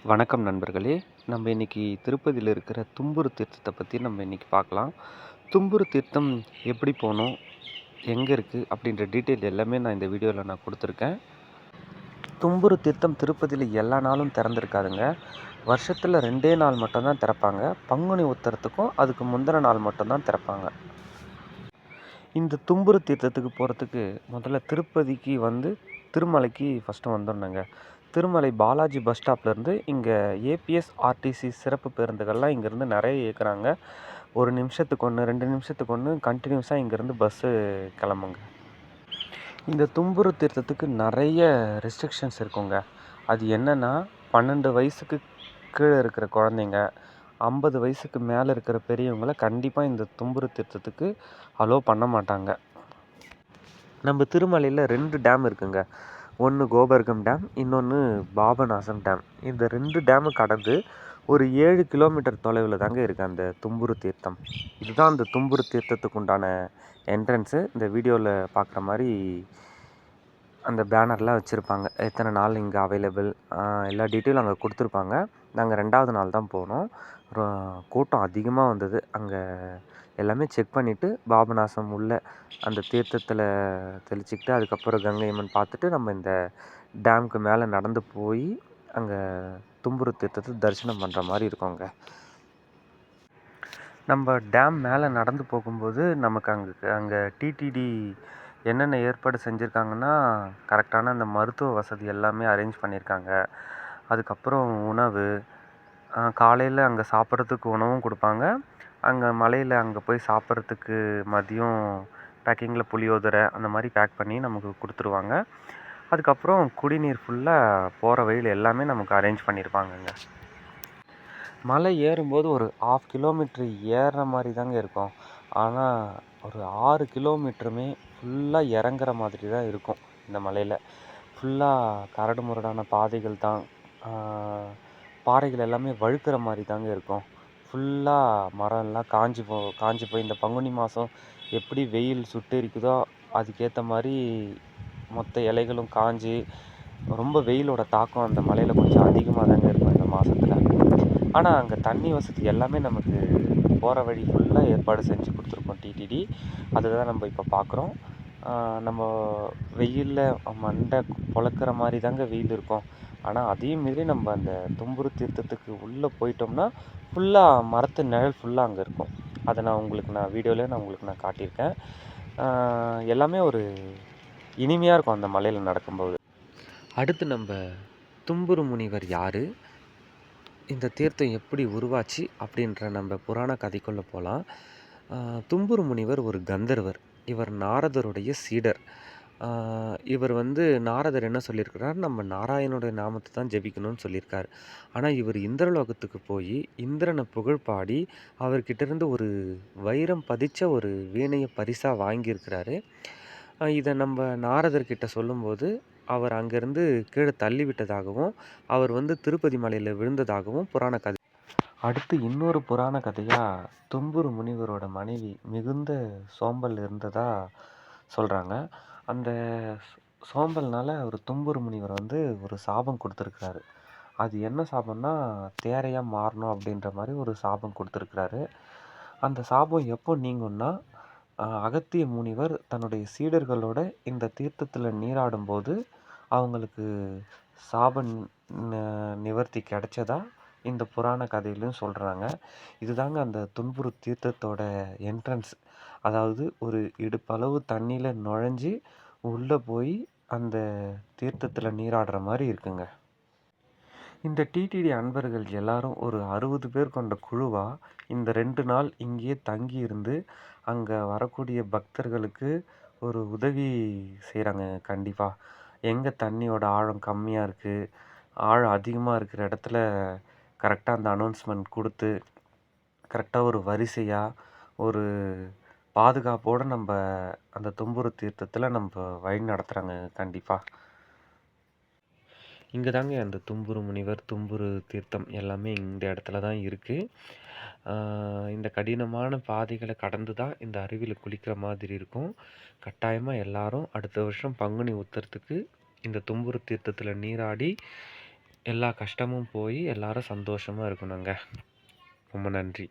வணக்கம் நண்பர்களே. நம்ம இன்னைக்கு திருப்பதியில இருக்கிற தும்புரு தீர்த்தத்தை பற்றி நம்ம இன்னைக்கு பார்க்கலாம். தும்புரு தீர்த்தம் எப்படி போகணும், எங்கே இருக்குது அப்படின்ற டீட்டெயில் எல்லாமே நான் இந்த வீடியோவில் நான் கொடுத்துருக்கேன். தும்புரு தீர்த்தம் திருப்பதியில் எல்லா நாளும் திறந்துருக்காதுங்க. வருஷத்தில் 2 நாள் மட்டும்தான் திறப்பாங்க. பங்குனி உத்தரத்துக்கும் அதுக்கு முந்தின நாள் மட்டும்தான் திறப்பாங்க. இந்த தும்புரு தீர்த்தத்துக்கு போகிறதுக்கு முதல்ல திருப்பதிக்கு திருமலைக்கு ஃபஸ்ட்டு வந்துடணுங்க. திருமலை பாலாஜி பஸ் ஸ்டாப்லேருந்து இங்கே ஏபிஎஸ் ஆர்டிசி சிறப்பு பேருந்துகள்லாம் இங்கேருந்து நிறைய இயக்குறாங்க. 1 நிமிஷத்துக்கு 1 2 நிமிஷத்துக்கு 1 கண்டினியூஸாக இங்கேருந்து பஸ்ஸு கிளம்புங்க. இந்த தும்புரு தீர்த்தத்துக்கு நிறைய ரெஸ்ட்ரிக்ஷன்ஸ் இருக்குங்க. அது என்னென்னா 12 வயசுக்கு கீழே இருக்கிற குழந்தைங்க, 50 வயசுக்கு மேலே இருக்கிற பெரியவங்கள கண்டிப்பாக இந்த தும்புரு தீர்த்தத்துக்கு அலோவ் பண்ண மாட்டாங்க. நம்ம திருமலையில் 2 டேம் இருக்குங்க. ஒன்று கோபர்கம் டேம், இன்னொன்று பாபநாசம் டேம். இந்த 2 டேமு கடந்து ஒரு 7 கிலோமீட்டர் தொலைவில் தாங்க இருக்குது அந்த தும்புரு தீர்த்தம். இதுதான் அந்த தும்புரு தீர்த்தத்துக்கு உண்டான என்ட்ரன்ஸு. இந்த வீடியோவில் பார்க்குற மாதிரி அந்த பேனர்லாம் வச்சுருப்பாங்க. எத்தனை நாள் இங்கே அவைலபிள் எல்லா டீட்டெயிலும் அங்கே கொடுத்துருப்பாங்க. நாங்கள் 2வது நாள் தான் போனோம். கூட்டம் அதிகமாக வந்தது. அங்கே எல்லாமே செக் பண்ணிவிட்டு பாபநாசம் உள்ள அந்த தீர்த்தத்தில் தெளிச்சிக்கிட்டு அதுக்கப்புறம் கங்கை அம்மன் பார்த்துட்டு நம்ம இந்த டேமுக்கு மேலே நடந்து போய் அங்கே தும்புரு தீர்த்தத்தை தரிசனம் பண்ணுற மாதிரி இருக்கோங்க. நம்ம டேம் மேலே நடந்து போகும்போது நமக்கு அங்கே டிடிடி என்னென்ன ஏற்பாடு செஞ்சுருக்காங்கன்னா, கரெக்டான அந்த மருத்துவ வசதி எல்லாமே அரேஞ்ச் பண்ணியிருக்காங்க. அதுக்கப்புறம் உணவு, காலையில் அங்கே சாப்பிட்றதுக்கு உணவும் கொடுப்பாங்க. அங்கே மலையில் அங்கே போய் சாப்பிட்றதுக்கு மதியம் பேக்கிங்கில் புளியோதரை அந்த மாதிரி பேக் பண்ணி நமக்கு கொடுத்துருவாங்க. அதுக்கப்புறம் குடிநீர் ஃபுல்லாக போகிற வழியில் எல்லாமே நமக்கு அரேஞ்ச் பண்ணியிருப்பாங்கங்க. மலை ஏறும்போது ஒரு 1/2 கிலோமீட்ரு ஏறுற மாதிரி தாங்க இருக்கும். ஆனால் ஒரு 6 கிலோமீட்டருமே ஃபுல்லாக இறங்குற மாதிரி தான் இருக்கும். இந்த மலையில் ஃபுல்லாக கரடு முரடான பாதைகள் தான். பாறைகள் எல்லாமே வழுக்கிற மாதிரி தாங்க இருக்கும். ஃபுல்லாக மரம் எல்லாம் காஞ்சி போய் இந்த பங்குனி மாதம் எப்படி வெயில் சுட்டெரிக்குதோ அதுக்கேற்ற மாதிரி மொத்த இலைகளும் காஞ்சி ரொம்ப வெயிலோட தாக்கம் அந்த மலையில் கொஞ்சம் அதிகமாக தாங்க இருக்கும் இந்த மாதத்தில். ஆனால் அங்கே தண்ணி வசதி எல்லாமே நமக்கு போகிற வழி ஃபுல்லாக ஏற்பாடு செஞ்சு கொடுத்துருக்கோம் டிடிடி. அதுதான் நம்ம இப்போ பார்க்குறோம். நம்ம வெயிலில் மண்டை பொழக்கிற மாதிரி தாங்க வெயில் இருக்கும். ஆனால் அதையும் மீறி நம்ம அந்த தும்புரு தீர்த்தத்துக்கு உள்ளே போயிட்டோம்னா ஃபுல்லாக மரத்து நிழல் ஃபுல்லாக அங்கே இருக்கும். அதை நான் வீடியோவில் நான் காட்டியிருக்கேன். எல்லாமே ஒரு இனிமையாக இருக்கும் அந்த மலையில் நடக்கும்போது. அடுத்து நம்ம தும்புரு முனிவர் யார், இந்த தீர்த்தம் எப்படி உருவாச்சு அப்படின்ற நம்ம புராண கதைக்குள்ளே போகலாம். தும்புரு முனிவர் ஒரு கந்தர்வர். இவர் நாரதருடைய சீடர். இவர் நாரதர் என்ன சொல்லியிருக்கிறார், நம்ம நாராயணனுடைய நாமத்தை தான் ஜெபிக்கணும்னு சொல்லியிருக்கார். ஆனால் இவர் இந்திரலோகத்துக்கு போய் இந்திரனை புகழ்பாடி அவர்கிட்டேருந்து ஒரு வைரம் பதிச்ச ஒரு வீணையை பரிசாக வாங்கியிருக்கிறாரு. இதை நம்ம நாரதர்கிட்ட சொல்லும்போது அவர் அங்கேருந்து கீழே தள்ளிவிட்டதாகவும் அவர் திருப்பதி மலையில் விழுந்ததாகவும் புராண கதை. அடுத்து இன்னொரு புராண கதையாக தும்புரு முனிவரோட மனைவி மிகுந்த சோம்பல் இருந்ததாக சொல்கிறாங்க. அந்த சோம்பல்னால ஒரு தும்புரு முனிவர் ஒரு சாபம் கொடுத்துருக்கிறாரு. அது என்ன சாபம்னா தேரையாக மாறணும் அப்படின்ற மாதிரி ஒரு சாபம் கொடுத்துருக்கிறாரு. அந்த சாபம் எப்போ நீங்கும்னா, அகத்திய முனிவர் தன்னுடைய சீடர்களோட இந்த தீர்த்தத்தில் நீராடும்போது அவங்களுக்கு சாப நிவர்த்தி கிடைச்சதா இந்த புராண கதையிலையும் சொல்கிறாங்க. இதுதாங்க அந்த தும்புரு தீர்த்தத்தோட என்ட்ரன்ஸ். அதாவது ஒரு இடுப்பளவு தண்ணியில் நுழைஞ்சி உள்ளே போய் அந்த தீர்த்தத்தில் நீராடுற மாதிரி இருக்குங்க. இந்த டிடிடி அன்பர்கள் எல்லாரும் ஒரு 60 பேர் கொண்ட குழுவாக இந்த 2 நாள் இங்கேயே தங்கி இருந்து அங்கே வரக்கூடிய பக்தர்களுக்கு ஒரு உதவி செய்கிறாங்க. கண்டிப்பாக எங்கே தண்ணியோட ஆழம் கம்மியாக இருக்குது, ஆழம் அதிகமாக இருக்கிற இடத்துல கரெக்டாக அந்த அனௌன்ஸ்மெண்ட் கொடுத்து கரெக்டாக ஒரு வரிசையாக ஒரு பாதுகாப்போடு நம்ம அந்த தும்புரு தீர்த்தத்தில் நம்ம வழி நடத்துகிறாங்க. கண்டிப்பாக இங்கே தாங்க அந்த தும்புரு முனிவர், தும்புரு தீர்த்தம் எல்லாமே இந்த இடத்துல தான் இருக்குது. இந்த கடினமான பாதைகளை கடந்து தான் இந்த அருவியில் குளிக்கிற மாதிரி இருக்கும். கட்டாயமாக எல்லாரும் அடுத்த வருஷம் பங்குனி உத்தரத்துக்கு இந்த தும்புரு தீர்த்தத்தில் நீராடி எல்லா கஷ்டமும் போய் எல்லாரும் சந்தோஷமா இருக்கணுங்க. ரொம்ப நன்றி.